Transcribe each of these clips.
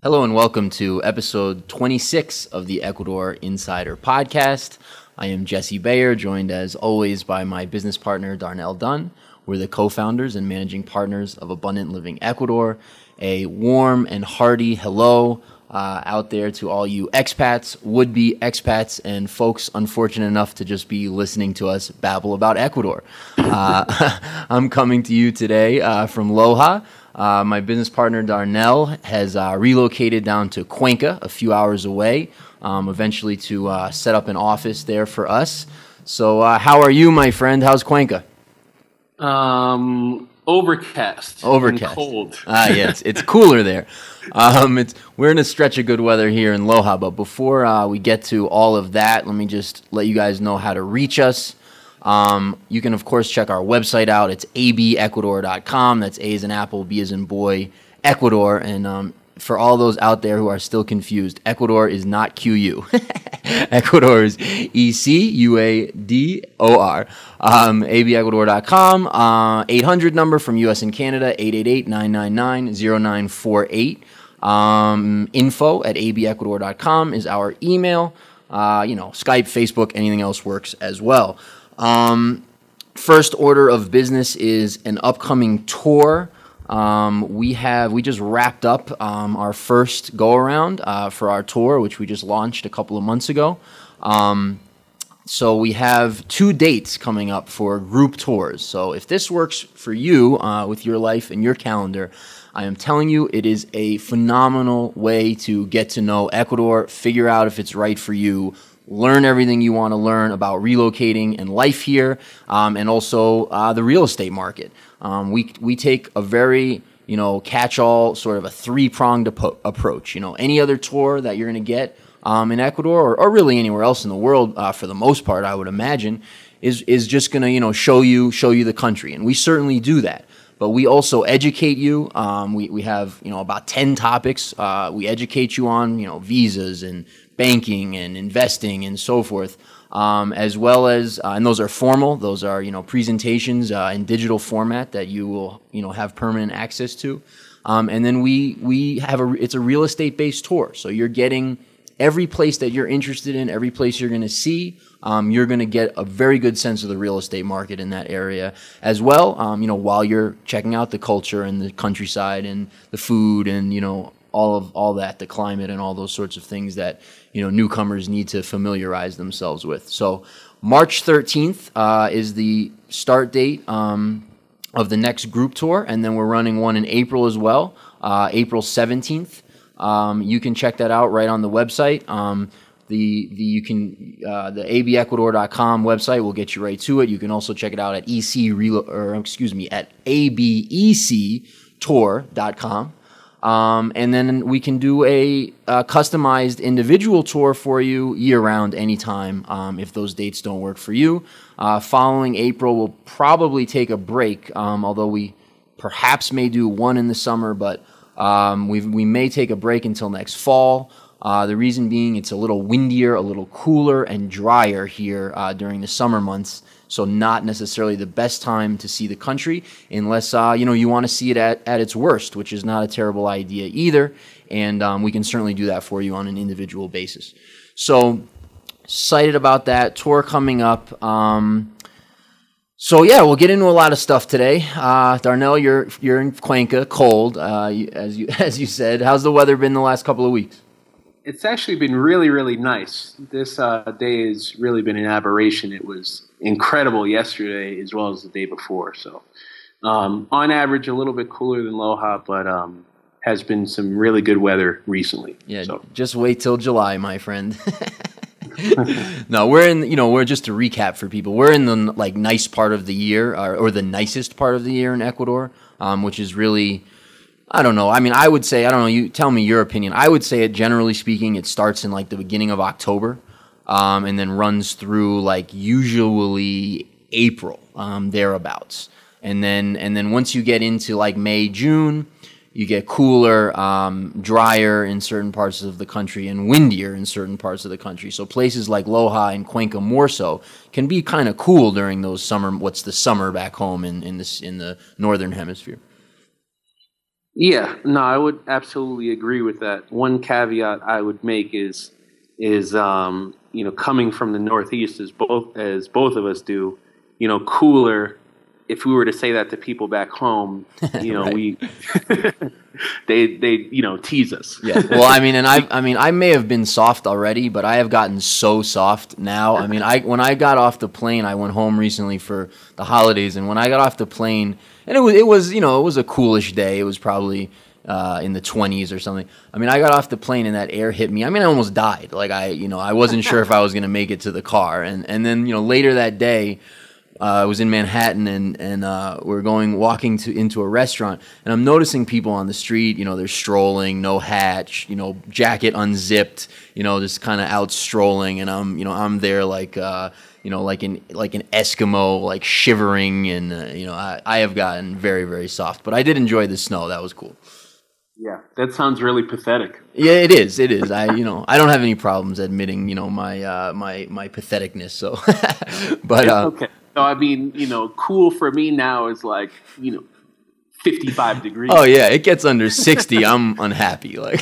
Hello and welcome to episode 26 of the Ecuador Insider Podcast. I am Jesse Bayer, joined as always by my business partner, Darnell Dunn. We're the co-founders and managing partners of Abundant Living Ecuador. A warm and hearty hello out there to all you expats, would-be expats, and folks unfortunate enough to just be listening to us babble about Ecuador. I'm coming to you today from Loja. My business partner, Darnell, has relocated down to Cuenca, a few hours away, eventually to set up an office there for us. So how are you, my friend? How's Cuenca? Overcast. And cold. Yeah, it's cooler there. We're in a stretch of good weather here in Loja, but before we get to all of that, let me just let you guys know how to reach us. You can, of course, check our website out. It's abecuador.com. That's A as in apple, B as in boy, Ecuador. And for all those out there who are still confused, Ecuador is not QU. Ecuador is ECUADOR. abecuador.com. 800 number from U.S. and Canada, 888-999-0948. Info at abecuador.com is our email. Skype, Facebook, anything else works as well. First order of business is an upcoming tour. We just wrapped up our first go around for our tour, which we just launched a couple of months ago. So we have 2 dates coming up for group tours. So if this works for you with your life and your calendar, I am telling you it is a phenomenal way to get to know Ecuador, figure out if it's right for you, learn everything you want to learn about relocating and life here, and also the real estate market. We take a very, catch-all, sort of a 3-pronged approach. Any other tour that you're going to get in Ecuador or really anywhere else in the world, for the most part, I would imagine, is just going to, show you the country. And we certainly do that. But we also educate you. We have, about 10 topics we educate you on, visas and banking and investing and so forth, as well as, and those are formal. Those are, presentations in digital format that you will, have permanent access to. And then we have it's a real estate based tour. So you're getting every place that you're interested in, every place you're going to see. You're going to get a very good sense of the real estate market in that area as well. While you're checking out the culture and the countryside and the food and, all that, the climate and all those sorts of things that, newcomers need to familiarize themselves with. So March 13th is the start date of the next group tour. And then we're running one in April as well, April 17th. You can check that out right on the website. The abecuador.com website will get you right to it. You can also check it out at abectour.com. And then we can do a customized individual tour for you year-round anytime if those dates don't work for you. Following April, we'll probably take a break, although we perhaps may do one in the summer, but we may take a break until next fall. The reason being it's a little windier, a little cooler, and drier here during the summer months. So not necessarily the best time to see the country unless, you want to see it at its worst, which is not a terrible idea either. And we can certainly do that for you on an individual basis. So excited about that tour coming up. So yeah, we'll get into a lot of stuff today. Darnell, you're in Cuenca, cold, as you said. How's the weather been the last couple of weeks? It's actually been really, really nice. This day has really been an aberration. It was incredible yesterday as well as the day before. So on average, a little bit cooler than Loja, but has been some really good weather recently. Yeah, so just wait till July, my friend. No, we're just to recap for people. We're in the nice part of the year, or the nicest part of the year in Ecuador, which is really, I don't know. I mean, I would say, I don't know. You tell me your opinion. I would say, generally speaking, it starts in the beginning of October, and then runs through usually April, thereabouts. And then once you get into May, June, you get cooler, drier in certain parts of the country and windier in certain parts of the country. So places like Loja and Cuenca more so can be kind of cool during those summer, what's the summer back home in the northern hemisphere. Yeah, no, I would absolutely agree with that. One caveat I would make is coming from the Northeast as both of us do, cooler. If we were to say that to people back home, Right. we they tease us. Yeah. Well, I mean, and I may have been soft already, but I have gotten so soft now. I mean, when I got off the plane, I went home recently for the holidays, and when I got off the plane, and it was a coolish day. It was probably in the 20s or something. I mean, I got off the plane and that air hit me. I mean, I almost died. Like I wasn't sure if I was going to make it to the car, and then later that day. I was in Manhattan and we're walking into a restaurant, and I'm noticing people on the street. They're strolling, no hat, jacket unzipped, just kind of out strolling, and I'm there like like an Eskimo, like shivering, and I have gotten very, very soft, but I did enjoy the snow. That was cool. Yeah, that sounds really pathetic. Yeah, it is. It is. I don't have any problems admitting my patheticness. So, but Okay. So I mean, cool for me now is like, 55 degrees. Oh yeah, it gets under 60. I'm unhappy. Like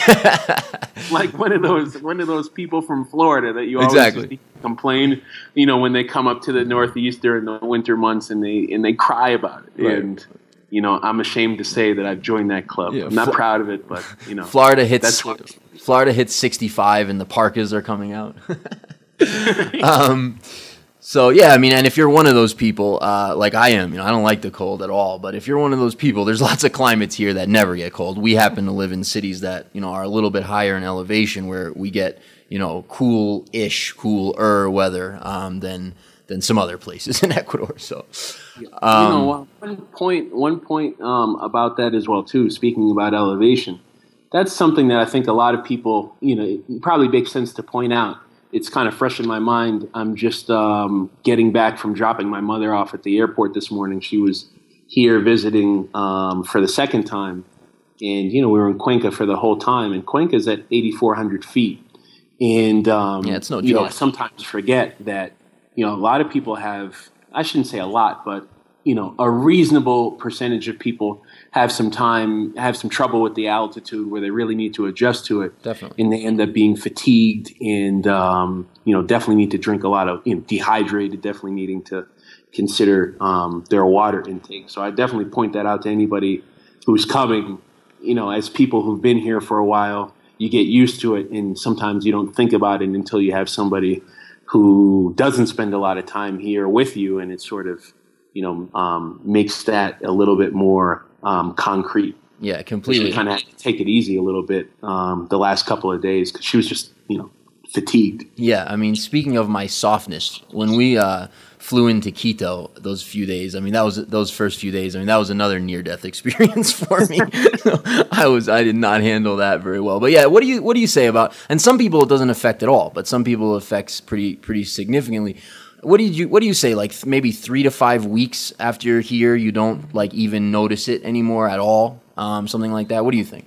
like one of those people from Florida that you always exactly just complain, when they come up to the Northeast during the winter months and they cry about it. Right. And I'm ashamed to say that I've joined that club. Yeah, I'm not proud of it, but Florida hits that's Florida hits 65 and the parkas are coming out. So yeah, I mean, and if you're one of those people, like I am, I don't like the cold at all. But if you're one of those people, there's lots of climates here that never get cold. We happen to live in cities that are a little bit higher in elevation, where we get cool-ish, cooler weather than some other places in Ecuador. So, one point about that as well too. Speaking about elevation, that's something that I think a lot of people, it probably makes sense to point out. It's kind of fresh in my mind. I'm just getting back from dropping my mother off at the airport this morning. She was here visiting for the second time. And, we were in Cuenca for the whole time. And Cuenca's at 8,400 feet. And, yeah, it's no joke. I sometimes forget that, a lot of people have, I shouldn't say a lot, but, a reasonable percentage of people have some trouble with the altitude where they really need to adjust to it. Definitely. And they end up being fatigued and, definitely need to drink a lot of, dehydrated, definitely needing to consider their water intake. So I definitely point that out to anybody who's coming, as people who've been here for a while. You get used to it, and sometimes you don't think about it until you have somebody who doesn't spend a lot of time here with you, and it sort of, makes that a little bit more concrete. Yeah, completely. She kind of had to take it easy a little bit the last couple of days because she was just, fatigued. Yeah, I mean, speaking of my softness, when we flew into Quito those few days, I mean, those first few days, I mean, that was another near-death experience for me. I did not handle that very well. But yeah, what do you say about? And some people it doesn't affect at all, but some people it affects pretty significantly. What do you say? Like maybe 3 to 5 weeks after you're here, you don't like even notice it anymore at all, something like that. What do you think?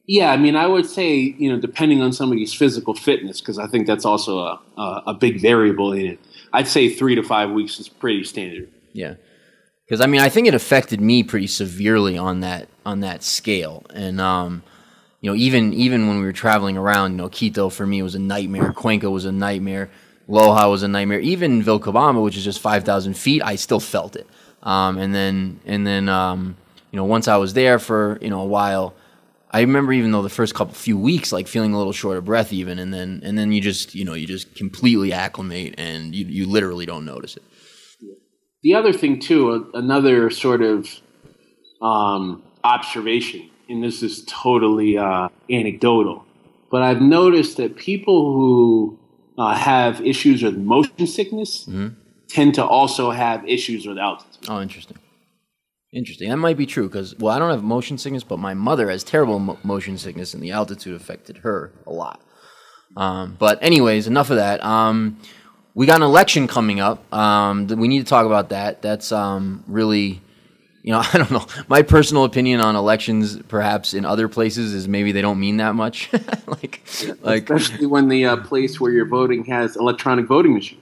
Yeah, I mean, I would say, depending on somebody's physical fitness, because I think that's also a big variable in it. I'd say 3 to 5 weeks is pretty standard. Yeah, because I mean, I think it affected me pretty severely on that scale, and even when we were traveling around, Quito for me was a nightmare. Cuenca was a nightmare. Loja was a nightmare. Even Vilcabamba, which is just 5,000 feet, I still felt it. And then once I was there for a while. I remember even though the first few weeks, like feeling a little short of breath even, and then you just completely acclimate and you literally don't notice it. The other thing too, another sort of observation, and this is totally anecdotal, but I've noticed that people who have issues with motion sickness tend to also have issues with altitude. Oh, interesting. Interesting. That might be true because, well, I don't have motion sickness, but my mother has terrible motion sickness, and the altitude affected her a lot. But anyways, enough of that. We got an election coming up. We need to talk about that. That's really, I don't know. My personal opinion on elections, perhaps in other places, is maybe they don't mean that much. Especially when the place where you're voting has electronic voting machines.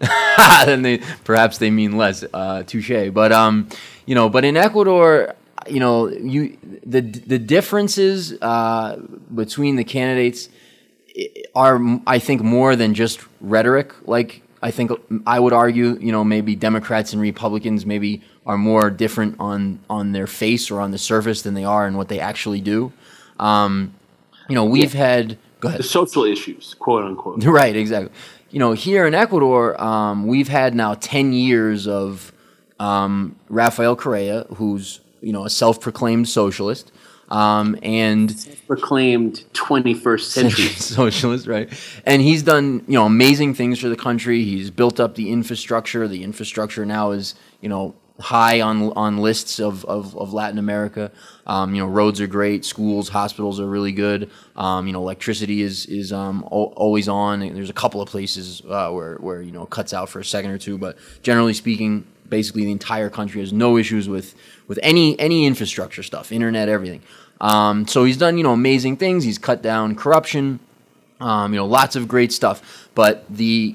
Then perhaps they mean less. Touche. But but in Ecuador, the differences between the candidates are, I think, more than just rhetoric. Like, I think I would argue, maybe Democrats and Republicans maybe are more different on their face or on the surface than they are in what they actually do. We've had, go ahead. The social issues, quote unquote. Right, exactly. Here in Ecuador, we've had now 10 years of Rafael Correa, who's, a self-proclaimed socialist, and proclaimed 21st century socialist, right? And he's done, amazing things for the country. He's built up the infrastructure. The infrastructure now is, high on lists of Latin America. Roads are great, schools, hospitals are really good. Electricity is always on. There's a couple of places where it cuts out for a second or two, but generally speaking, basically the entire country has no issues with any infrastructure stuff, internet, everything. So he's done amazing things. He's cut down corruption. Lots of great stuff. But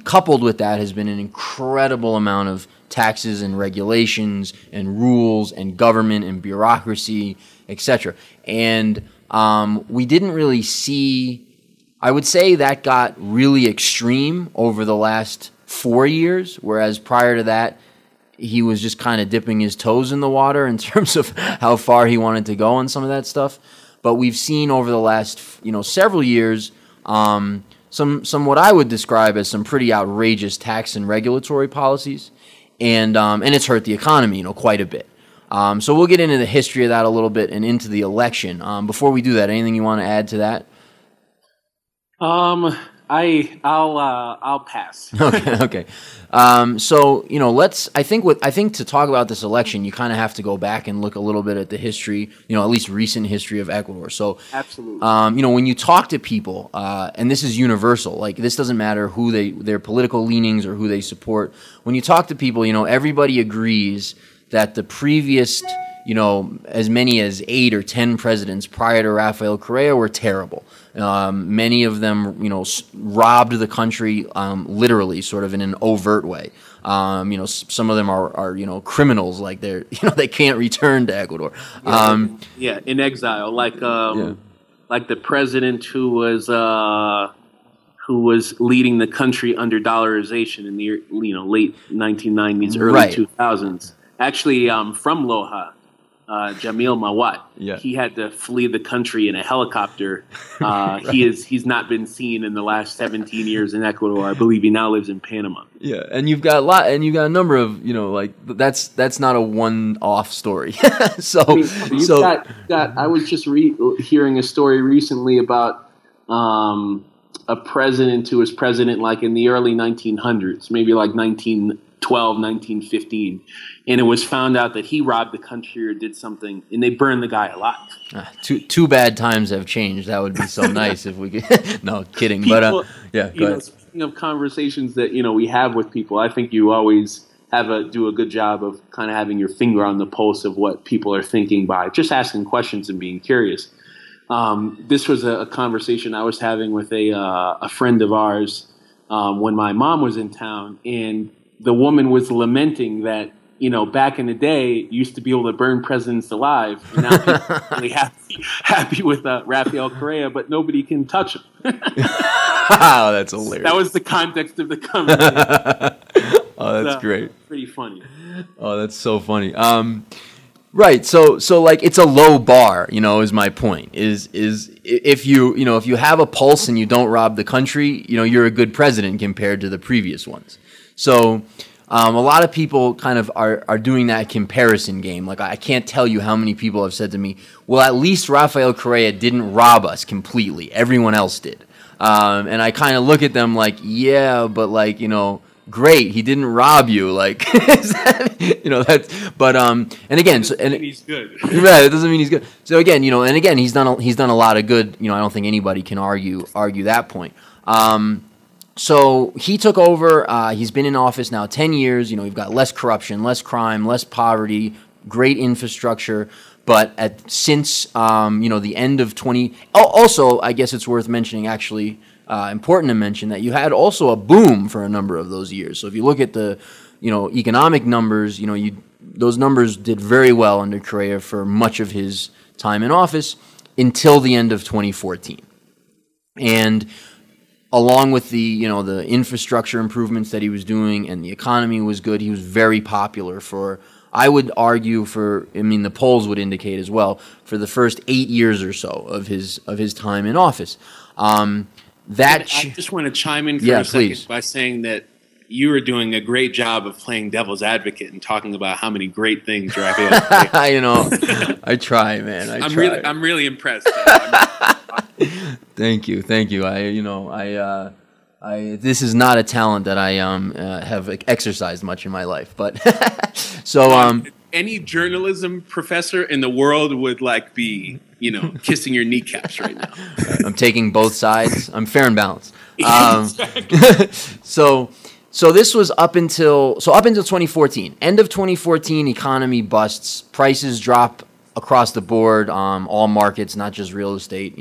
coupled with that has been an incredible amount of taxes and regulations and rules and government and bureaucracy, etc. And we didn't really see, I would say that got really extreme over the last 4 years, whereas prior to that, he was just kind of dipping his toes in the water in terms of how far he wanted to go on some of that stuff. But we've seen over the last, several years, some what I would describe as some pretty outrageous tax and regulatory policies. And it's hurt the economy, quite a bit. So we'll get into the history of that a little bit and into the election. Before we do that, anything you want to add to that? I'll pass. Okay. So I think to talk about this election, you kind of have to go back and look a little bit at the history, at least recent history of Ecuador. So absolutely, when you talk to people, and this is universal, like this doesn't matter who their political leanings or who they support. When you talk to people, everybody agrees that the previous, as many as 8 or 10 presidents prior to Rafael Correa were terrible. Many of them, robbed the country literally, sort of in an overt way. Some of them are criminals, like they can't return to Ecuador. In exile, like the president who was leading the country under dollarization in the late 1990s, early 2000s. Actually, from Loja. Jamil Mawat. Yeah. He had to flee the country in a helicopter. He's not been seen in the last 17 years in Ecuador. I believe he now lives in Panama. Yeah, and you've got a number of that's not a one-off story. I was just hearing a story recently about a president who was president like in the early 1900s, maybe like 1912, 1915. And it was found out that he robbed the country or did something, and they burned the guy alive. Too bad times have changed. That would be so nice if we could. No, kidding. People, but go ahead. Speaking of conversations that we have with people, I think you always do a good job of kind of having your finger on the pulse of what people are thinking by just asking questions and being curious. This was a conversation I was having with a friend of ours when my mom was in town, and the woman was lamenting that, back in the day, you used to be able to burn presidents alive. And now people are really happy with Rafael Correa, but nobody can touch him. Wow, that's hilarious. That was the context of the conversation. Oh, that's great. Pretty funny. Oh, that's so funny. Right. So like it's a low bar, is my point. Is if you have a pulse and you don't rob the country, you're a good president compared to the previous ones. So a lot of people kind of are doing that comparison game. Like, I can't tell you how many people have said to me, well, at least Rafael Correa didn't rob us completely. Everyone else did. And I kind of look at them like, yeah, but like, great, he didn't rob you. Like, that's, but, and again, so, and he's good. Right, it doesn't mean he's good. So again, and again, he's done a lot of good. I don't think anybody can argue that point. So he took over. He's been in office now 10 years. We've got less corruption, less crime, less poverty, great infrastructure. But since the end of also, I guess it's worth mentioning, actually, important to mention that you had also a boom for a number of those years. So if you look at the economic numbers, those numbers did very well under Correa for much of his time in office until the end of 2014. And along with the infrastructure improvements that he was doing and the economy was good, he was very popular for, I would argue the polls would indicate as well, for the first 8 years or so of his time in office. I just want to chime in for a second please. By saying that you are doing a great job of playing devil's advocate and talking about how many great things Rafael did. I try, man. I'm really impressed. Thank you. This is not a talent that I have exercised much in my life, but so any journalism professor in the world would be kissing your kneecaps right now. I'm taking both sides. I'm fair and balanced. So this was up until 2014. End of 2014, economy busts, prices drop across the board, all markets, not just real estate,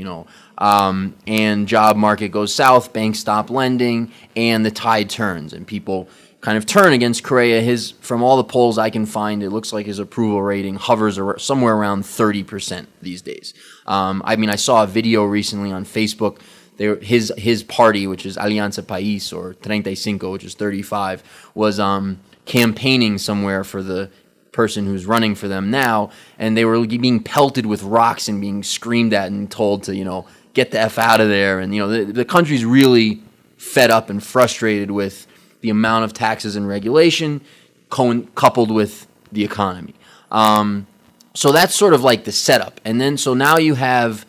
and job market goes south, banks stop lending, and the tide turns, and people kind of turn against Correa. From all the polls I can find, it looks like his approval rating hovers somewhere around 30% these days. I saw a video recently on Facebook. His party, which is Alianza País, or 35, which is 35, was campaigning somewhere for the person who's running for them now, and they were being pelted with rocks and being screamed at and told to, get the F out of there. And, the country's really fed up and frustrated with the amount of taxes and regulation coupled with the economy. So that's sort of like the setup. And then, so now you have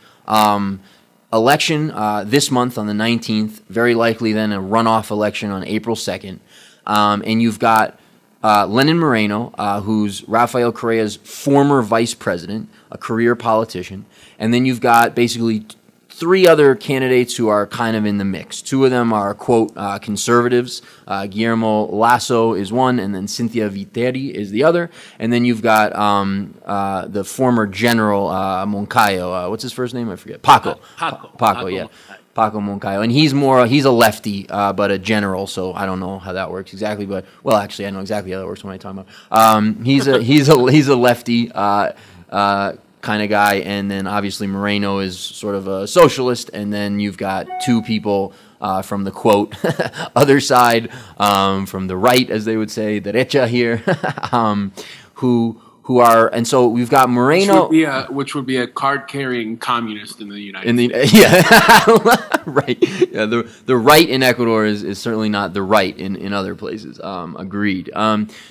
election this month on the 19th, very likely then a runoff election on April 2nd. And you've got Lenin Moreno, who's Rafael Correa's former vice president, a career politician. And then you've got basically three other candidates who are kind of in the mix. Two of them are, quote, conservatives. Guillermo Lasso is one, and then Cynthia Viteri is the other. And then you've got the former general Moncayo. What's his first name? I forget. Paco, yeah. Paco Moncayo. And he's a lefty, but a general, so I don't know how that works exactly. But, well, actually, I know exactly how that works when I talk about. He's a lefty kind of guy, and then obviously Moreno is sort of a socialist, and then you've got two people from the, quote, other side, from the right, as they would say, derecha here, who are, and so we've got Moreno, which would be a card-carrying communist in the United States. Yeah, right. Yeah, the right in Ecuador is certainly not the right in other places. Agreed.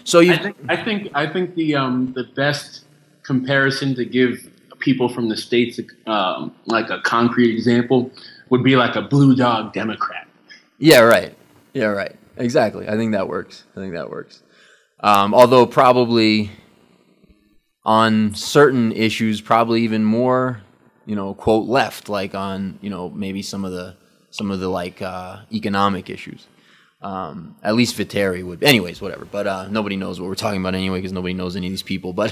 So I think the best comparison to give people from the States like a concrete example would be like a blue dog Democrat. Yeah, right. Exactly. I think that works. Although probably on certain issues, probably even more, quote, left, like on, maybe some of the like economic issues. At least Viteri would. Anyways, whatever. But nobody knows what we're talking about anyway, because nobody knows any of these people. But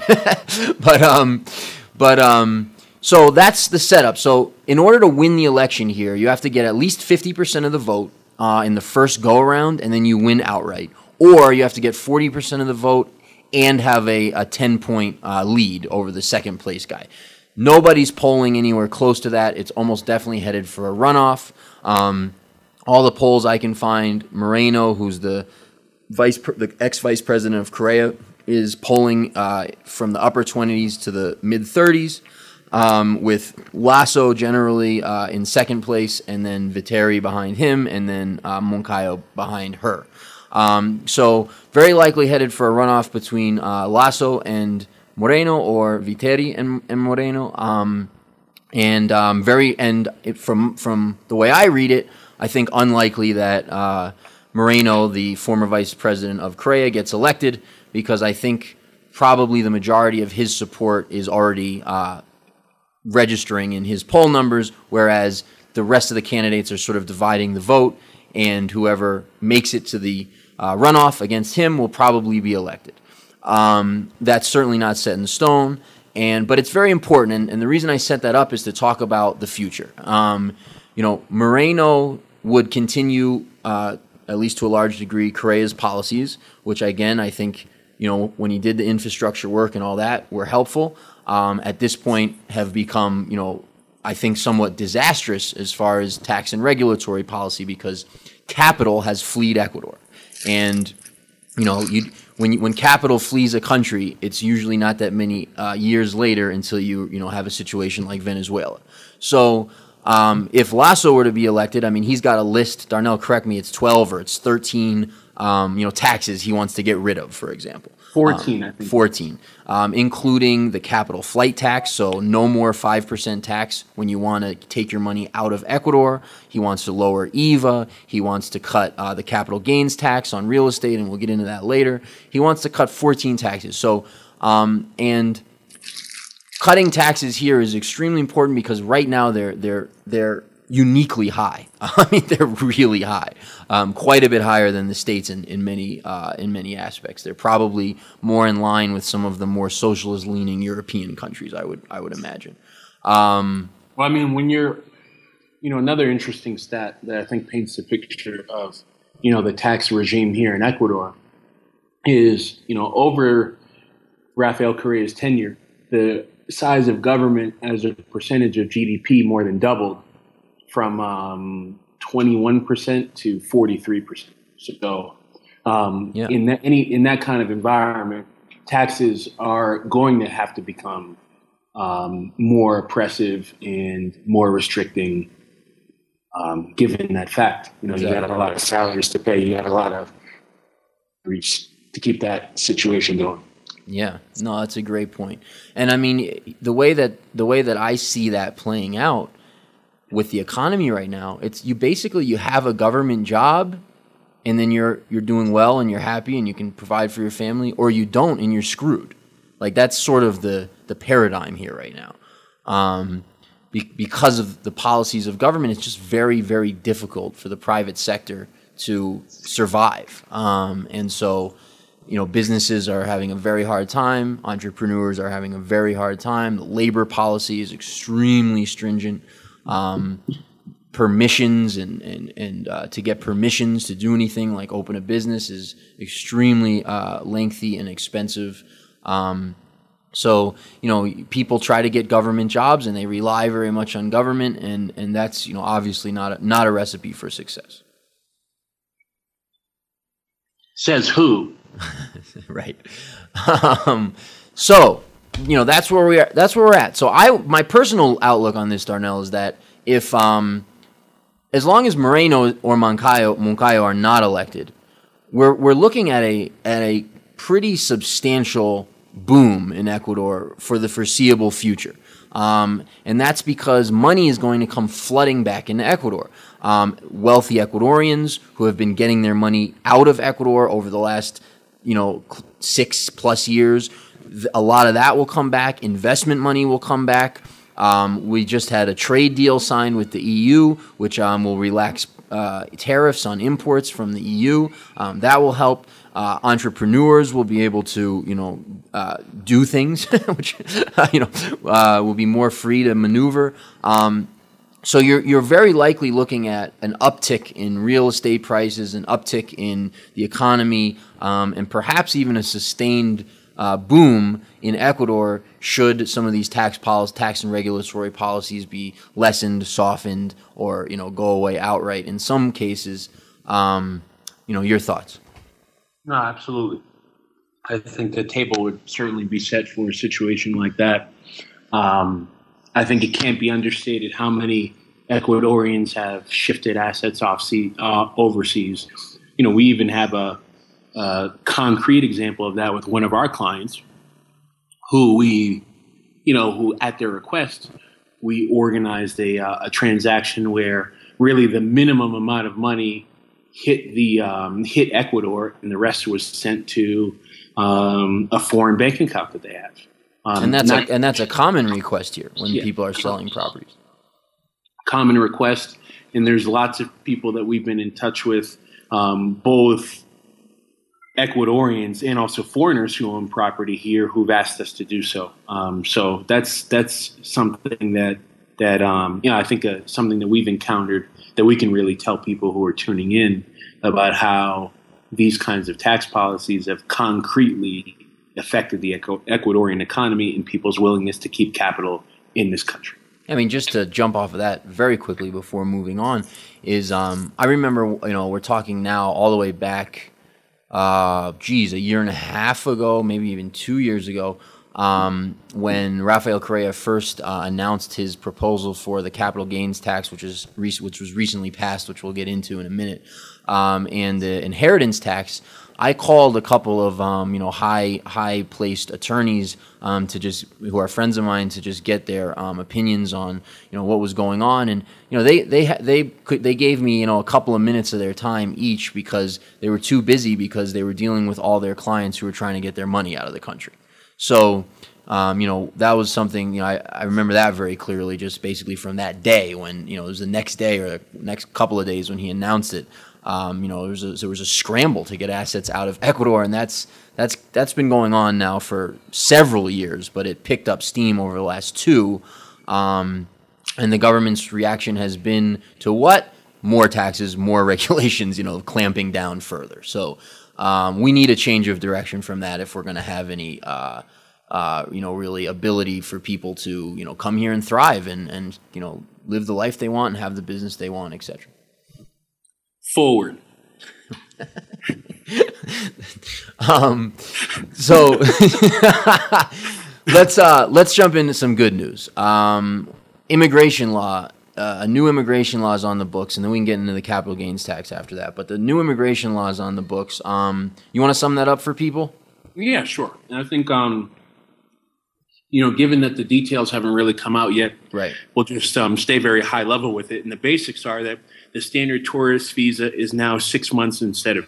so that's the setup. So in order to win the election here, you have to get at least 50% of the vote in the first go around, and then you win outright. Or you have to get 40% of the vote and have a 10-point lead over the second place guy. Nobody's polling anywhere close to that. It's almost definitely headed for a runoff. All the polls I can find, Moreno, who's the ex-vice president of Correa, is polling from the upper 20s to the mid-30s, with Lasso generally in second place, and then Viteri behind him, and then Moncayo behind her. So very likely headed for a runoff between Lasso and Moreno, or Viteri and Moreno. From the way I read it, I think unlikely that Moreno, the former vice president of Correa, gets elected, because I think probably the majority of his support is already registering in his poll numbers, whereas the rest of the candidates are sort of dividing the vote, and whoever makes it to the runoff against him will probably be elected. That's certainly not set in stone, but it's very important, and the reason I set that up is to talk about the future. Moreno would continue at least to a large degree, Correa's policies, which again, I think, when he did the infrastructure work and all that, were helpful. At this point have become, I think somewhat disastrous as far as tax and regulatory policy, because capital has fled Ecuador. And, when capital flees a country, it's usually not that many years later until you have a situation like Venezuela. So if Lasso were to be elected, I mean, he's got a list. Darnell, correct me, it's 12 or it's 13, taxes he wants to get rid of, for example. 14, I think. 14, including the capital flight tax, so no more 5% tax when you want to take your money out of Ecuador. He wants to lower IVA. He wants to cut the capital gains tax on real estate, and we'll get into that later. He wants to cut 14 taxes. So, and cutting taxes here is extremely important because right now they're uniquely high. I mean, they're really high, quite a bit higher than the states in many aspects. They're probably more in line with some of the more socialist-leaning European countries, I would imagine. Well, I mean, when you're, another interesting stat that I think paints a picture of, the tax regime here in Ecuador is, over Rafael Correa's tenure, the size of government as a percentage of GDP more than doubled, from 21% to 43%. So, in that kind of environment, taxes are going to have to become more oppressive and more restricting. Given that fact, you got a lot of salaries to pay, you got a lot of reach to keep that situation going. Yeah, no, that's a great point. And I mean, the way that I see that playing out with the economy right now, it's you have a government job, and then you're doing well and you're happy and you can provide for your family, or you don't and you're screwed. Like, that's sort of the paradigm here right now. Because of the policies of government, it's just very, very difficult for the private sector to survive. And so, businesses are having a very hard time. Entrepreneurs are having a very hard time. The labor policy is extremely stringent. Permissions and to get permissions to do anything like open a business is extremely lengthy and expensive. So people try to get government jobs and they rely very much on government, and that's obviously not a recipe for success. Says who? Right. So that's where we are. That's where we're at. So my personal outlook on this, Darnell, is that if as long as Moreno or Moncayo are not elected, we're looking at a pretty substantial boom in Ecuador for the foreseeable future. And that's because money is going to come flooding back into Ecuador. Wealthy Ecuadorians who have been getting their money out of Ecuador over the last 6+ years, a lot of that will come back. Investment money will come back. We just had a trade deal signed with the EU, which will relax tariffs on imports from the EU. That will help. Entrepreneurs will be able to, do things, which, will be more free to maneuver. So you're very likely looking at an uptick in real estate prices, an uptick in the economy, and perhaps even a sustained boom in Ecuador should some of these tax and regulatory policies be lessened, softened, or go away outright. In some cases, your thoughts? No, absolutely. I think the table would certainly be set for a situation like that. I think it can't be understated how many Ecuadorians have shifted assets overseas. We even have a concrete example of that with one of our clients who who at their request, we organized a transaction where really the minimum amount of money hit Ecuador, and the rest was sent to a foreign bank account that they have. And that's a common request here when people are selling properties. Common request, and there's lots of people that we've been in touch with, both Ecuadorians and also foreigners who own property here who've asked us to do so. So that's something that that I think something that we've encountered that we can really tell people who are tuning in about how these kinds of tax policies have concretely affected the Ecuadorian economy and people's willingness to keep capital in this country. I mean, just to jump off of that very quickly before moving on, is I remember, we're talking now all the way back, a year and a half ago, maybe even 2 years ago, when Rafael Correa first announced his proposal for the capital gains tax, which was recently passed, which we'll get into in a minute, and the inheritance tax. I called a couple of high placed attorneys who are friends of mine to just get their opinions on what was going on, and they gave me a couple of minutes of their time each because they were too busy because they were dealing with all their clients who were trying to get their money out of the country. So that was something I remember that very clearly, just basically from that day when it was the next day or the next couple of days when he announced it. There was a scramble to get assets out of Ecuador, and that's been going on now for several years, but it picked up steam over the last two, and the government's reaction has been to what? More taxes, more regulations, clamping down further. So we need a change of direction from that if we're going to have any really ability for people to come here and thrive and live the life they want and have the business they want, etc. Forward. So let's jump into some good news. Immigration law, a new immigration law is on the books, and then we can get into the capital gains tax after that. But the new immigration law is on the books. You want to sum that up for people? Yeah, sure. And I think given that the details haven't really come out yet, right, we'll just stay very high level with it. And the basics are that the standard tourist visa is now 6 months instead of,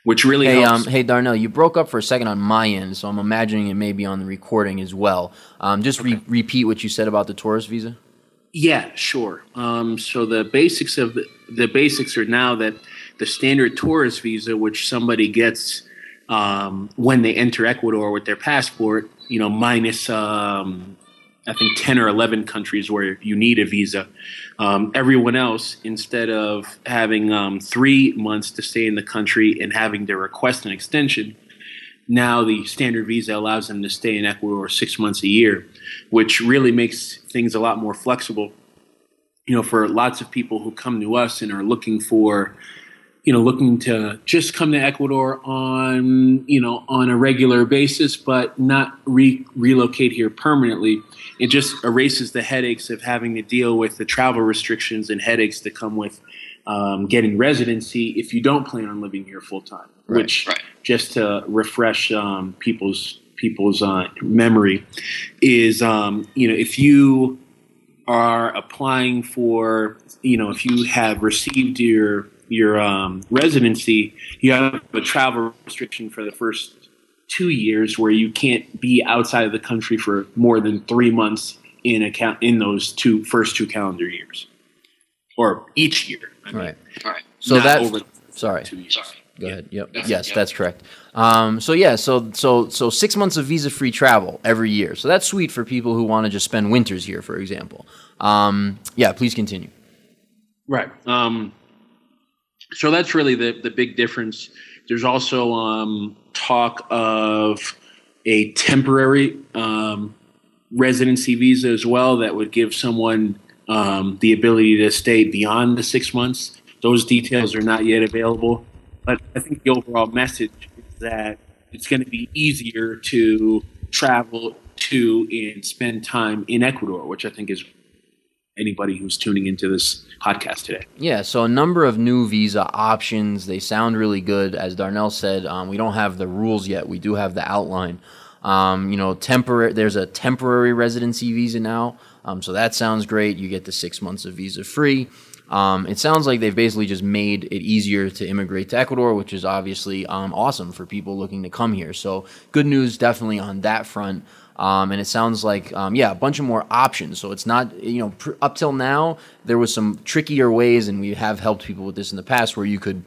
which really helps. Hey, Darnell, you broke up for a second on my end, so I'm imagining it may be on the recording as well. Just okay. Repeat what you said about the tourist visa. Yeah, sure. So the basics are now that the standard tourist visa, which somebody gets when they enter Ecuador with their passport, minus I think 10 or 11 countries where you need a visa. Everyone else, instead of having 3 months to stay in the country and having to request an extension, now the standard visa allows them to stay in Ecuador 6 months a year, which really makes things a lot more flexible. For lots of people who come to us and are looking to just come to Ecuador on a regular basis, but not relocate here permanently. It just erases the headaches of having to deal with the travel restrictions and headaches that come with getting residency if you don't plan on living here full time. Right. Which, just to refresh people's memory, is if you are applying for if you have received your residency, you have a travel restriction for the first 2 years where you can't be outside of the country for more than 3 months in those first two calendar years, or each year. Right. So sorry. 2 years. Go ahead. Yep. Yes, that's correct. So 6 months of visa-free travel every year. So that's sweet for people who want to just spend winters here, for example. Please continue. Right. So that's really the big difference. There's also talk of a temporary residency visa as well that would give someone the ability to stay beyond the 6 months. Those details are not yet available. But I think the overall message is that it's going to be easier to travel to and spend time in Ecuador, which I think is anybody who's tuning into this podcast today. Yeah, so a number of new visa options. They sound really good. As Darnell said, we don't have the rules yet. We do have the outline. There's a temporary residency visa now, so that sounds great. You get the 6 months of visa free. It sounds like they've basically just made it easier to immigrate to Ecuador, which is obviously awesome for people looking to come here. So good news definitely on that front. And it sounds like, a bunch of more options. So it's not, up till now, there was some trickier ways, and we have helped people with this in the past, where you could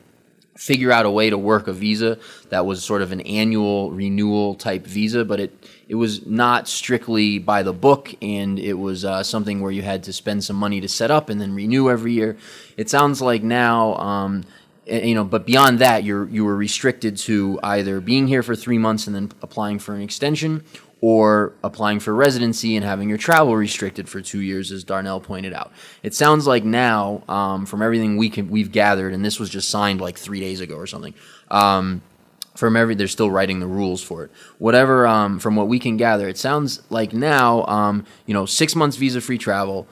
figure out a way to work a visa that was sort of an annual renewal type visa, but it was not strictly by the book, and it was something where you had to spend some money to set up and then renew every year. It sounds like now, but beyond that, you were restricted to either being here for 3 months and then applying for an extension, or applying for residency and having your travel restricted for 2 years, as Darnell pointed out. It sounds like now, from everything we've gathered, and this was just signed like 3 days ago or something, they're still writing the rules for it. Whatever, from what we can gather, it sounds like now, 6 months visa-free travel,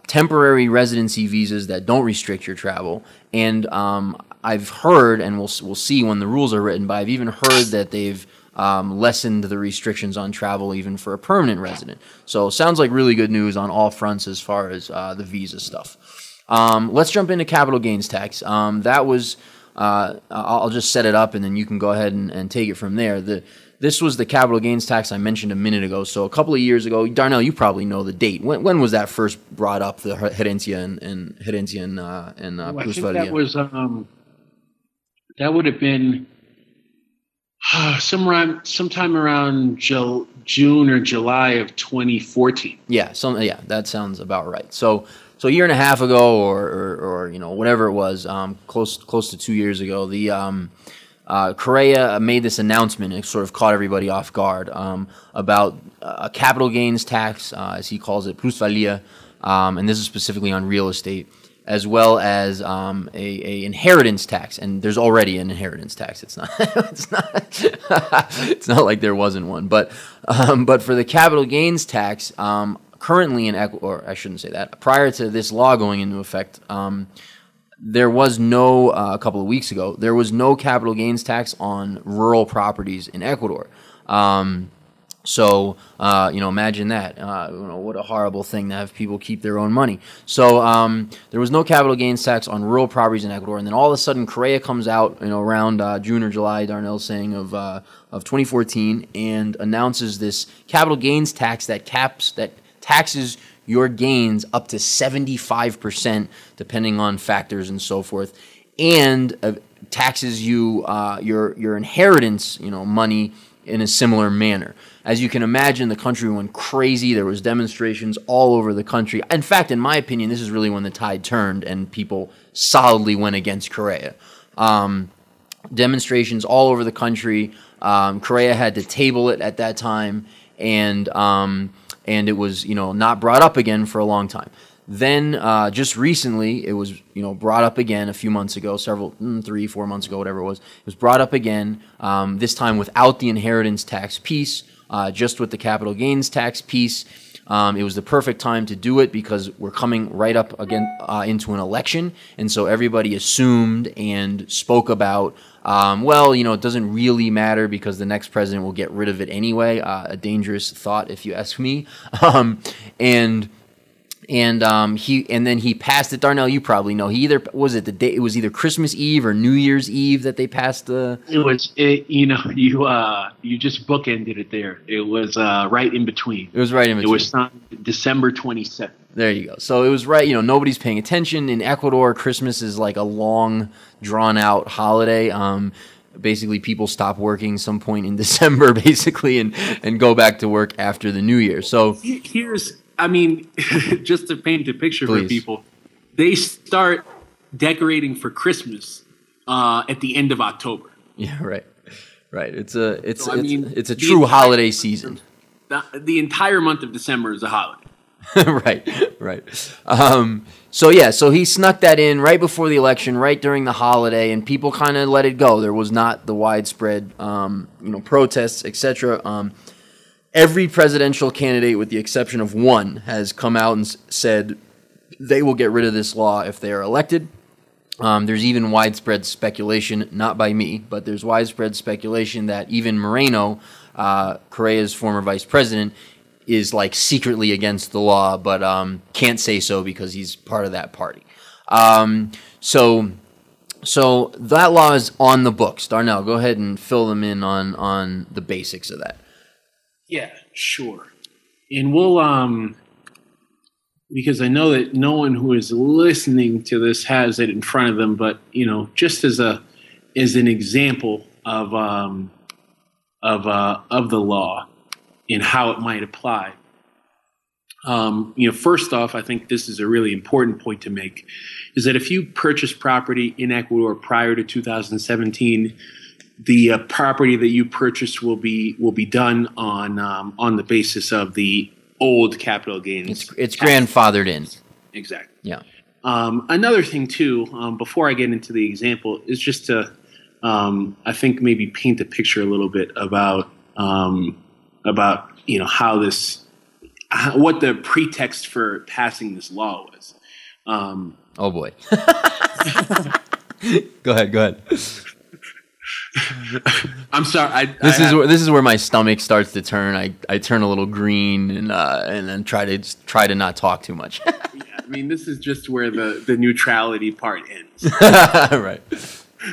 temporary residency visas that don't restrict your travel, and I've heard, and we'll see when the rules are written, but I've even heard that they've lessened the restrictions on travel even for a permanent resident. So sounds like really good news on all fronts as far as the visa stuff. Let's jump into capital gains tax. That was, I'll just set it up and then you can go ahead and take it from there. This was the capital gains tax I mentioned a minute ago. So a couple of years ago, Darnell, you probably know the date. When was that first brought up, the herencia and plusvalia? That was, that would have been sometime around June or July of 2014. Yeah, that sounds about right. So a year and a half ago, or whatever it was, close to 2 years ago, the Correa made this announcement. It sort of caught everybody off guard about a capital gains tax, as he calls it, plusvalia, and this is specifically on real estate, as well as a inheritance tax, and there's already an inheritance tax. It's not it's not like there wasn't one, but for the capital gains tax, currently in Ecuador, or I shouldn't say that, prior to this law going into effect, there was no a couple of weeks ago there was no capital gains tax on rural properties in Ecuador. So, imagine that. What a horrible thing to have people keep their own money. So, there was no capital gains tax on rural properties in Ecuador, and then all of a sudden, Correa comes out, around June or July, Darnell's saying of 2014, and announces this capital gains tax that taxes your gains up to 75%, depending on factors and so forth, and taxes you your inheritance, money in a similar manner. As you can imagine, the country went crazy. There was demonstrations all over the country. In fact, in my opinion, this is really when the tide turned and people solidly went against Correa. Demonstrations all over the country. Correa had to table it at that time, and it was not brought up again for a long time. Then just recently, it was brought up again a few months ago, 3-4 months ago, whatever it was. It was brought up again, this time without the inheritance tax piece, just with the capital gains tax piece. It was the perfect time to do it because we're coming right up again into an election, and so everybody assumed and spoke about, it doesn't really matter because the next president will get rid of it anyway. A dangerous thought, if you ask me. And then he passed it. Darnell, you probably know. It was either Christmas Eve or New Year's Eve that they passed the. You just bookended it there. It was right in between. It was right in between. It was signed December 27th. There you go. So it was right. Nobody's paying attention in Ecuador. Christmas is like a long, drawn out holiday. Basically, people stop working some point in December, basically, and go back to work after the New Year. So just to paint a picture Please. For people, they start decorating for Christmas at the end of October. Yeah, right. It's a true holiday season. The entire month of December is a holiday. Right. So he snuck that in right before the election, right during the holiday, and people kind of let it go. There was not the widespread, protests, etc. Every presidential candidate, with the exception of one, has come out and said they will get rid of this law if they are elected. There's even widespread speculation, not by me, but there's widespread speculation that even Moreno, Correa's former vice president, is like secretly against the law, but can't say so because he's part of that party. So that law is on the books. Darnell, go ahead and fill them in on the basics of that. Yeah, sure. And we'll because I know that no one who is listening to this has it in front of them, but just as a as an example of the law and how it might apply. First off, I think this is a really important point to make, is that if you purchase property in Ecuador prior to 2017, the property that you purchase will be done on the basis of the old capital gains. It's grandfathered in. Exactly. Yeah. Another thing too, before I get into the example, is just to I think maybe paint a picture a little bit about how what the pretext for passing this law was. Oh boy. Go ahead. I'm sorry. This is where my stomach starts to turn. I turn a little green and then try to not talk too much. Yeah, I mean, this is just where the neutrality part ends. Right.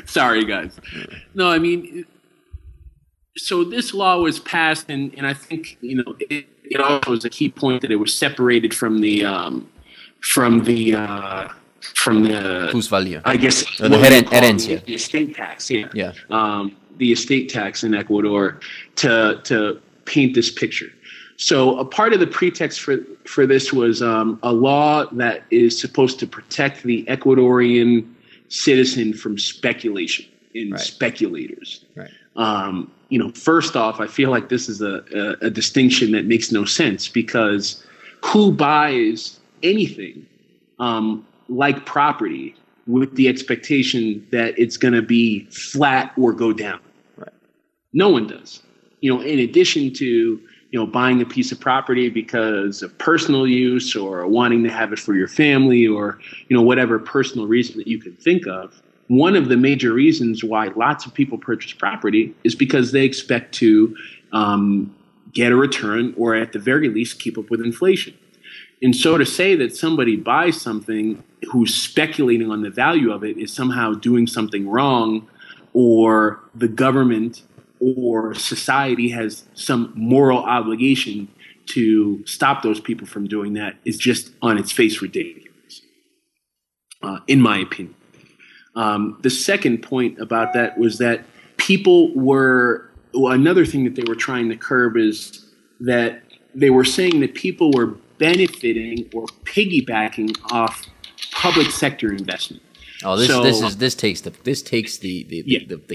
Sorry, guys. No, I mean, so this law was passed, and I think it also was a key point that it was separated from the plusvalía. I guess herencia. The estate tax. Yeah. Yeah. The estate tax in Ecuador to paint this picture. So a part of the pretext for this was a law that is supposed to protect the Ecuadorian citizen from speculation and speculators. Right. First off, I feel like this is a distinction that makes no sense, because who buys anything like property with the expectation that it's going to be flat or go down? Right. No one does. In addition to buying a piece of property because of personal use or wanting to have it for your family or whatever personal reason that you can think of, one of the major reasons why lots of people purchase property is because they expect to get a return, or at the very least keep up with inflation. And so to say that somebody buys something who's speculating on the value of it is somehow doing something wrong, or the government or society has some moral obligation to stop those people from doing that, is just on its face ridiculous, in my opinion. The second point about that was that another thing that they were trying to curb is that they were saying that people were benefiting or piggybacking off public sector investment. Oh, this takes the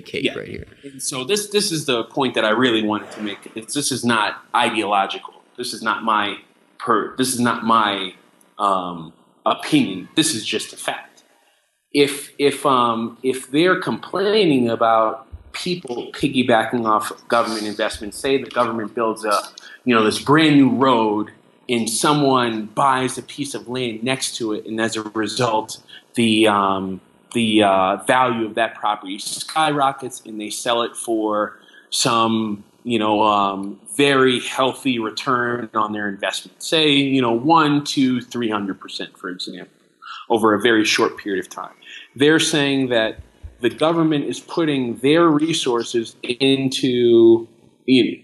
cake right here. And so this is the point that I really wanted to make. This is not ideological. This is not my opinion. This is just a fact. If they're complaining about people piggybacking off government investment, say the government builds this brand new road, and someone buys a piece of land next to it, and as a result, the value of that property skyrockets, and they sell it for some very healthy return on their investment. Say 100 to 300%, for example, over a very short period of time. They're saying that the government is putting their resources into the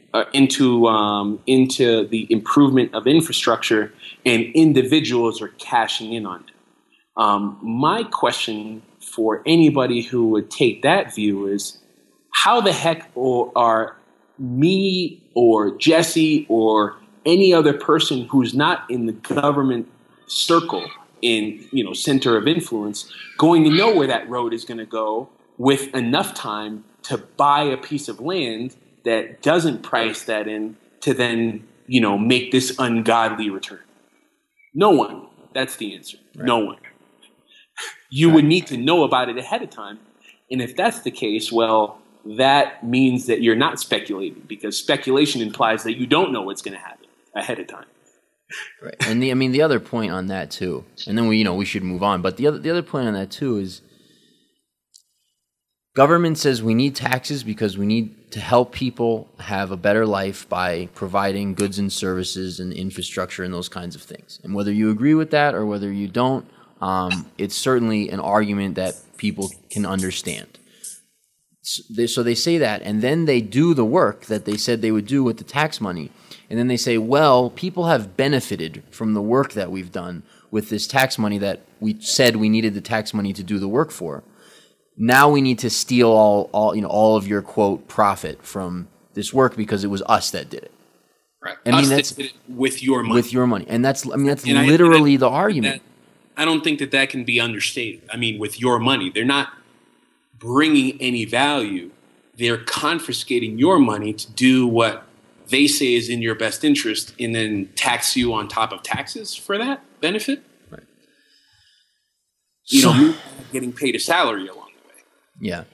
improvement of infrastructure, and individuals are cashing in on it. My question for anybody who would take that view is, how the heck are me or Jesse or any other person who's not in the government circle, in center of influence, going to know where that road is going to go with enough time to buy a piece of land that doesn't price that in to then make this ungodly return? No one. That's the answer. Right. No one. You would need to know about it ahead of time. And if that's the case, well, that means that you're not speculating, because speculation implies that you don't know what's going to happen ahead of time. Right. And the other point on that too, and then we should move on, but the other point on that too is, government says we need taxes because we need to help people have a better life by providing goods and services and infrastructure and those kinds of things. And whether you agree with that or whether you don't, it's certainly an argument that people can understand. So they say that, and then they do the work that they said they would do with the tax money. And then they say, well, people have benefited from the work that we've done with this tax money that we said we needed the tax money to do the work for. now we need to steal all of your quote profit from this work because it was us that did it. Right. I mean, that's did it with your money. With your money, and that's literally the argument. I don't think that can be understated. I mean, with your money, they're not bringing any value. They're confiscating your money to do what they say is in your best interest, and then tax you on top of taxes for that benefit. Right. Getting paid a salary along the way. Yeah.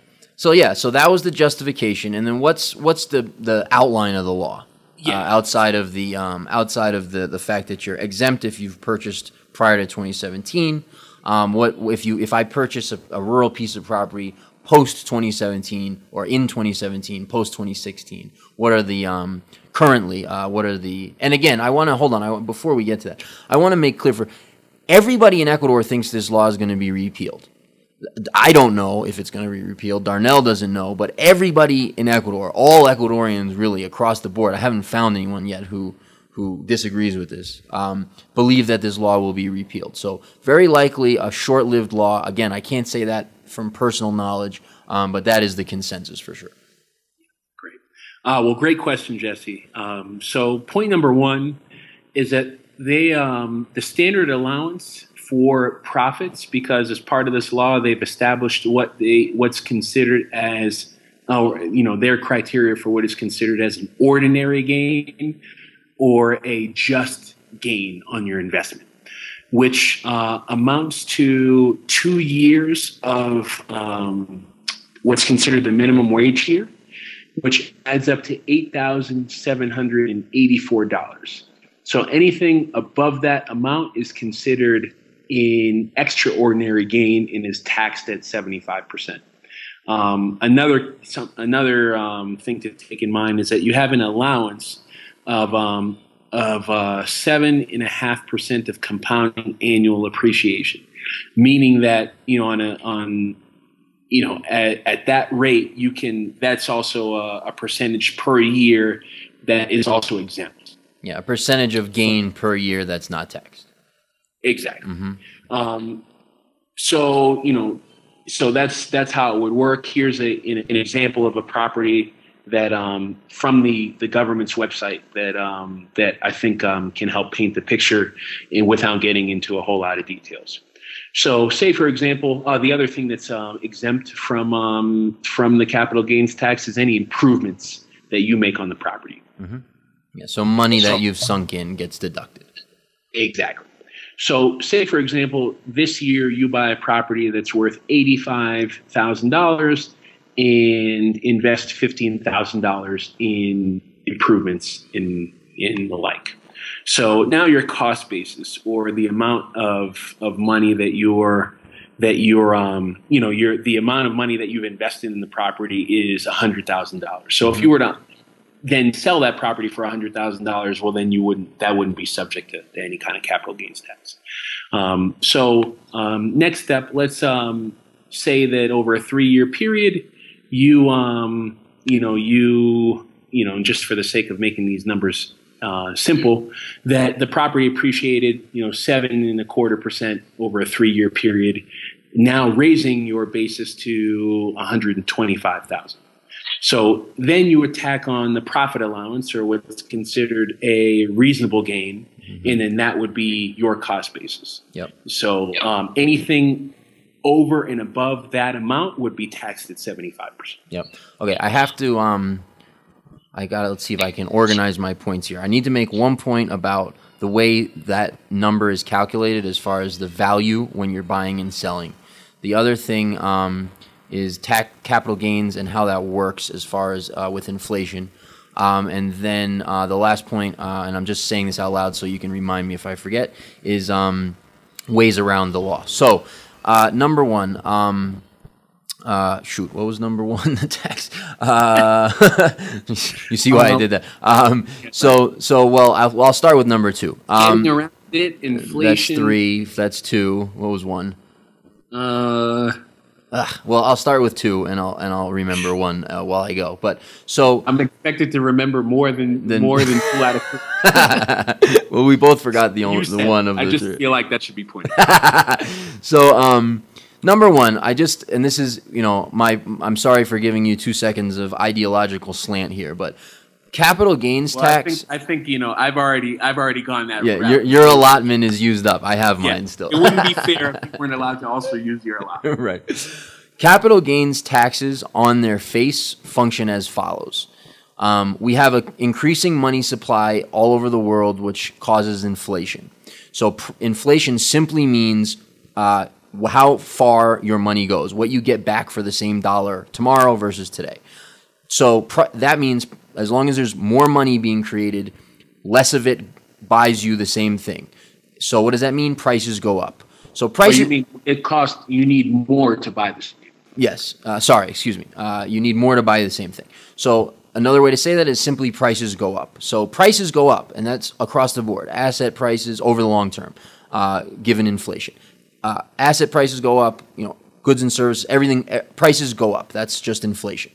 So that was the justification, and then what's the outline of the law? Yeah. Outside of the fact that you're exempt if you've purchased prior to 2017. What if I purchase a rural piece of property post 2017 or in 2017, post 2016? What are the currently? What are the? And again, I want to hold on. Before we get to that, I want to make clear for everybody in Ecuador thinks this law is going to be repealed. I don't know if it's going to be repealed. Darnell doesn't know, but everybody in Ecuador, all Ecuadorians really across the board, I haven't found anyone yet who disagrees with this, believe that this law will be repealed. So very likely a short-lived law. Again, I can't say that from personal knowledge, but that is the consensus for sure. Great. Well, great question, Jesse. So point number one is that the standard allowance for profits, because as part of this law, they've established what's considered as, their criteria for what is considered as an ordinary gain or a just gain on your investment, which amounts to 2 years of what's considered the minimum wage year, which adds up to $8,784. So anything above that amount is considered an extraordinary gain and is taxed at 75%. Another thing to take in mind is that you have an allowance of 7.5% of compounding annual appreciation, meaning that at that rate that's also a percentage per year that is also exempt. Yeah, a percentage of gain per year that's not taxed. Exactly. Mm-hmm. So that's how it would work. Here's an example of a property that from the government's website that I think can help paint the picture without getting into a whole lot of details. So, say for example, the other thing that's exempt from the capital gains tax is any improvements that you make on the property. Mm-hmm. Yeah. So money that you've sunk in gets deducted. Exactly. So, say for example, this year you buy a property that's worth $85,000 and invest $15,000 in improvements in the like. So now your cost basis, or the amount of money the amount of money that you've invested in the property is $100,000. So if you were to then sell that property for $100,000, well, then that wouldn't be subject to any kind of capital gains tax. Next step, let's say that over a 3-year period, just for the sake of making these numbers simple, that the property appreciated 7.25% over a 3-year period, now raising your basis to $125,000. So then you would tack on the profit allowance, or what's considered a reasonable gain, and then that would be your cost basis. Yep. So anything over and above that amount would be taxed at 75%. Yep. Okay, I have to let's see if I can organize my points here. I need to make one point about the way that number is calculated as far as the value when you're buying and selling. The other thing is capital gains and how that works as far as with inflation. And then the last point, and I'm just saying this out loud so you can remind me if I forget, is ways around the law. So number one, what was number one? The tax. You see why I did that. I'll start with number two. Getting around it, inflation. That's 3. That's 2. What was 1? Well, I'll start with 2, and I'll remember 1 while I go. But so I'm expected to remember more than 2 out of 3. Well, we both forgot the one of the 3. I just feel like that should be pointed. number one, and this is, I'm sorry for giving you 2 seconds of ideological slant here, but capital gains tax. I think I've already gone that route. Yeah, your allotment is used up. I have mine still. It wouldn't be fair if you weren't allowed to also use your allotment. Right. Capital gains taxes on their face function as follows. We have an increasing money supply all over the world, which causes inflation. So inflation simply means how far your money goes, what you get back for the same dollar tomorrow versus today. So that means as long as there's more money being created, less of it buys you the same thing. So what does that mean? Prices go up. So prices. You mean you need more to buy this? Yes. Excuse me. You need more to buy the same thing. So another way to say that is simply prices go up. So prices go up, and that's across the board. Asset prices over the long term, given inflation. Asset prices go up, goods and services, everything, prices go up. That's just inflation.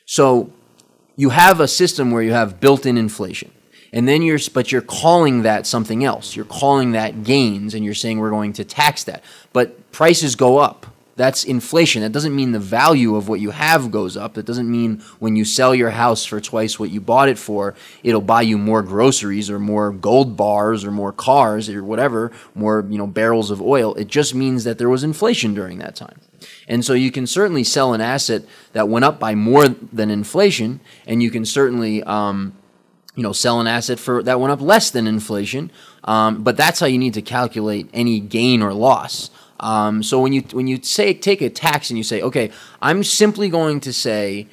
So you have a system where you have built-in inflation. And then you're calling that something else. You're calling that gains, and you're saying we're going to tax that. But prices go up. That's inflation. That doesn't mean the value of what you have goes up. That doesn't mean when you sell your house for twice what you bought it for, it'll buy you more groceries or more gold bars or more cars or whatever, more barrels of oil. It just means that there was inflation during that time. And so you can certainly sell an asset that went up by more than inflation, and you can certainly sell an asset that went up less than inflation. But that's how you need to calculate any gain or loss. So when you take a tax and you say, okay, I'm simply going to say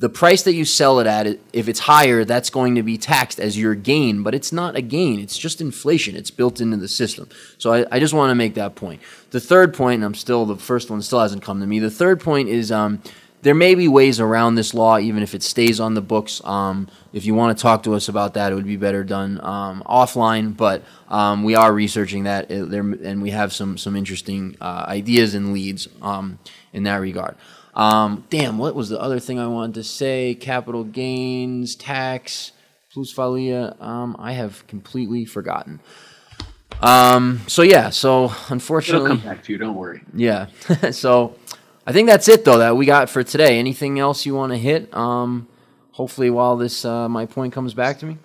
the price that you sell it at, if it's higher, that's going to be taxed as your gain, but it's not a gain. It's just inflation. It's built into the system. So I just want to make that point. The third point, and the first one still hasn't come to me. The third point is there may be ways around this law, even if it stays on the books. If you want to talk to us about that, it would be better done offline. But we are researching that, and we have some interesting ideas and leads in that regard. What was the other thing I wanted to say? Capital gains, tax, plusvalia. I have completely forgotten. So unfortunately, it'll come back to you. Don't worry. Yeah. So I think that's it though that we got for today. Anything else you want to hit? Hopefully, while this my point comes back to me.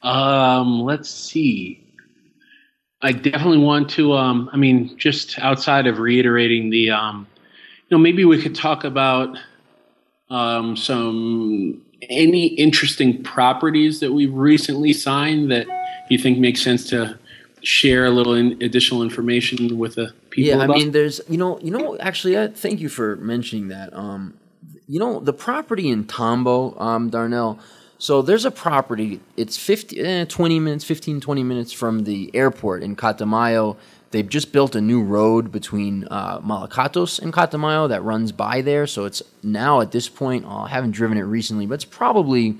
Let's see. I definitely want to, just outside of reiterating the, maybe we could talk about any interesting properties that we've recently signed that you think makes sense to share a little additional information with the people about? Yeah, there's, actually, thank you for mentioning that. The property in Tambo, Darnell, so there's a property, it's 15, 20 minutes from the airport in Catamayo. They've just built a new road between Malacatos and Catamayo that runs by there. So it's now at this point, I haven't driven it recently, but it's probably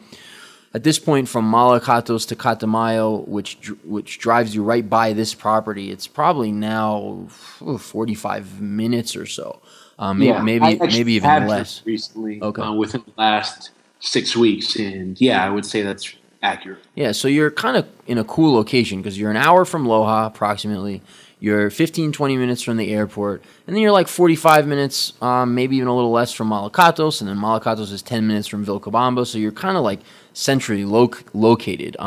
at this point from Malacatos to Catamayo, which drives you right by this property. It's probably now 45 minutes or so. Maybe even less. Recently, within the last 6 weeks, and I would say that's accurate. Yeah, so you're kind of in a cool location because you're an hour from Loja approximately. You're 15, 20 minutes from the airport, and then you're like 45 minutes, maybe even a little less from Malacatos, and then Malacatos is 10 minutes from Vilcabamba, so you're kind of like centrally located.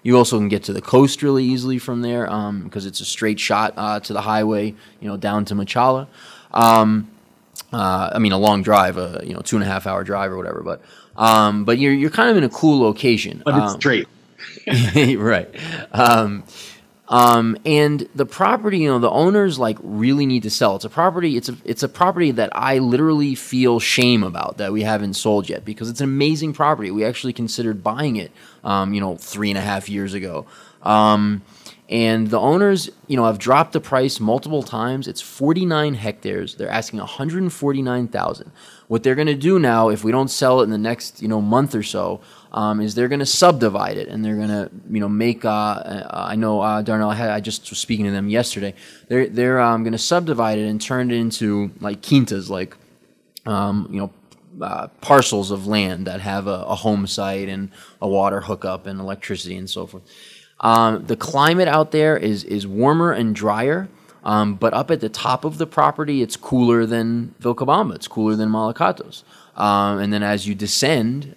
You also can get to the coast really easily from there because it's a straight shot to the highway, down to Machala. A long drive, 2.5 hour drive or whatever, but you're kind of in a cool location. But it's straight. Right. And the property, the owners really need to sell. It's a property that I literally feel shame about that we haven't sold yet because it's an amazing property. We actually considered buying it, 3.5 years ago. And the owners, have dropped the price multiple times. It's 49 hectares. They're asking $149,000. What they're going to do now, if we don't sell it in the next, month or so, is they're going to subdivide it, and they're going to, make. I know Darnell. I just was speaking to them yesterday. They're going to subdivide it and turn it into like quintas, parcels of land that have a home site and a water hookup and electricity and so forth. The climate out there is warmer and drier. But up at the top of the property, it's cooler than Vilcabamba. It's cooler than Malacatos. And then as you descend,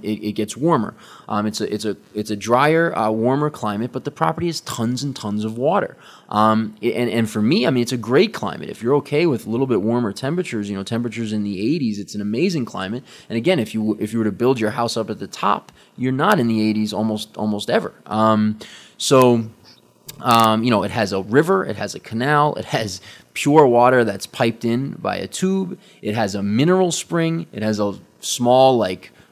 it gets warmer. It's a drier, warmer climate, but the property has tons and tons of water. And for me, I mean, it's a great climate. If you're okay with a little bit warmer temperatures, temperatures in the 80s, it's an amazing climate. And again, if you were to build your house up at the top, you're not in the 80s almost ever. It has a river, it has a canal, it has pure water that's piped in by a tube, it has a mineral spring, it has a small,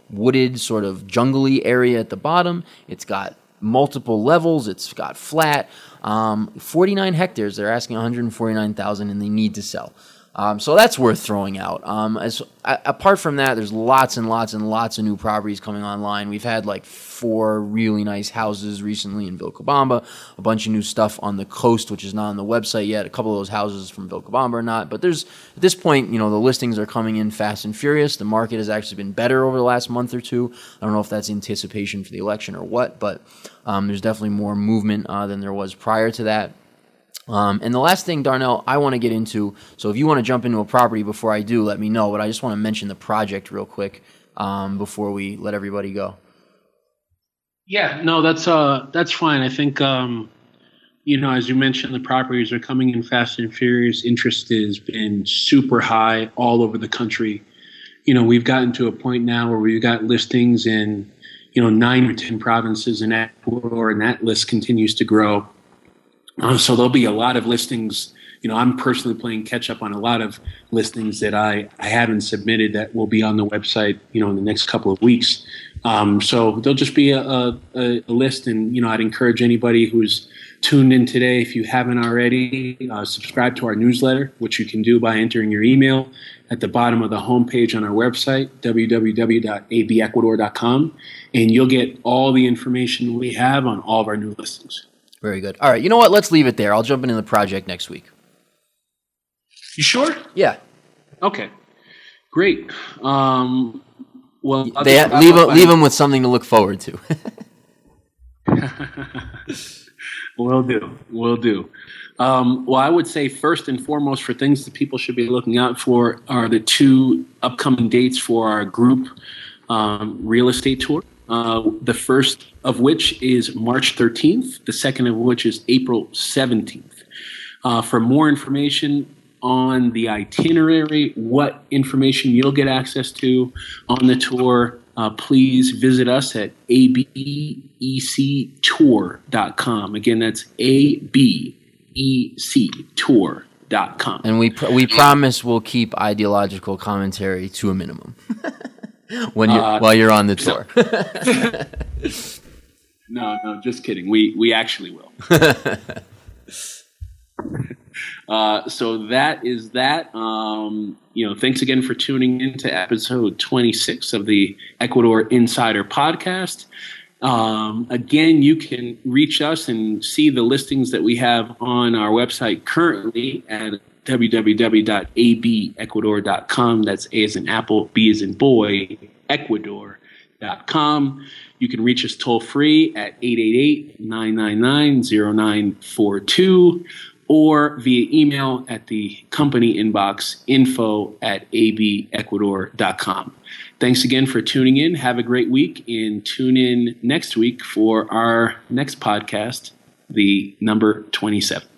wooded sort of jungly area at the bottom, it's got multiple levels, it's got flat, 49 hectares, they're asking $149,000 and they need to sell. So that's worth throwing out. Apart from that, there's lots and lots and lots of new properties coming online. We've had 4 really nice houses recently in Vilcabamba, a bunch of new stuff on the coast, which is not on the website yet. A couple of those houses from Vilcabamba are not. But at this point, the listings are coming in fast and furious. The market has actually been better over the last month or two. I don't know if that's anticipation for the election or what, but there's definitely more movement than there was prior to that. And the last thing, Darnell, I want to get into, so if you want to jump into a property before I do, let me know, but I just want to mention the project real quick before we let everybody go. Yeah, no, that's fine. I think, as you mentioned, the properties are coming in fast and furious. Interest has been super high all over the country. We've gotten to a point now where we've got listings in, 9 or 10 provinces in Ecuador, and that list continues to grow. So there'll be a lot of listings. I'm personally playing catch up on a lot of listings that I haven't submitted that will be on the website, in the next couple of weeks. So there'll just be a list, and I'd encourage anybody who's tuned in today, if you haven't already, subscribe to our newsletter, which you can do by entering your email at the bottom of the homepage on our website, www.abecuador.com, and you'll get all the information we have on all of our new listings. Very good. All right, you know what? Let's leave it there. I'll jump into the project next week. You sure? Yeah. Okay. Great. Well, leave them with something to look forward to. Will do. Well, I would say first and foremost, for things that people should be looking out for are the 2 upcoming dates for our group real estate tour. The first of which is March 13th, the second of which is April 17th. For more information on the itinerary, what information you'll get access to on the tour, please visit us at abectour.com. Again, that's abectour.com. And we promise we'll keep ideological commentary to a minimum. While you're on the tour. No, just kidding. We actually will. So that is that. Thanks again for tuning in to episode 26 of the Ecuador Insider Podcast. Again, you can reach us and see the listings that we have on our website currently at www.abecuador.com. That's A as in apple, B as in boy, Ecuador.com. You can reach us toll free at 888-999-0942 or via email at the company inbox, info@abecuador.com. Thanks again for tuning in. Have a great week, and tune in next week for our next podcast, the number 27.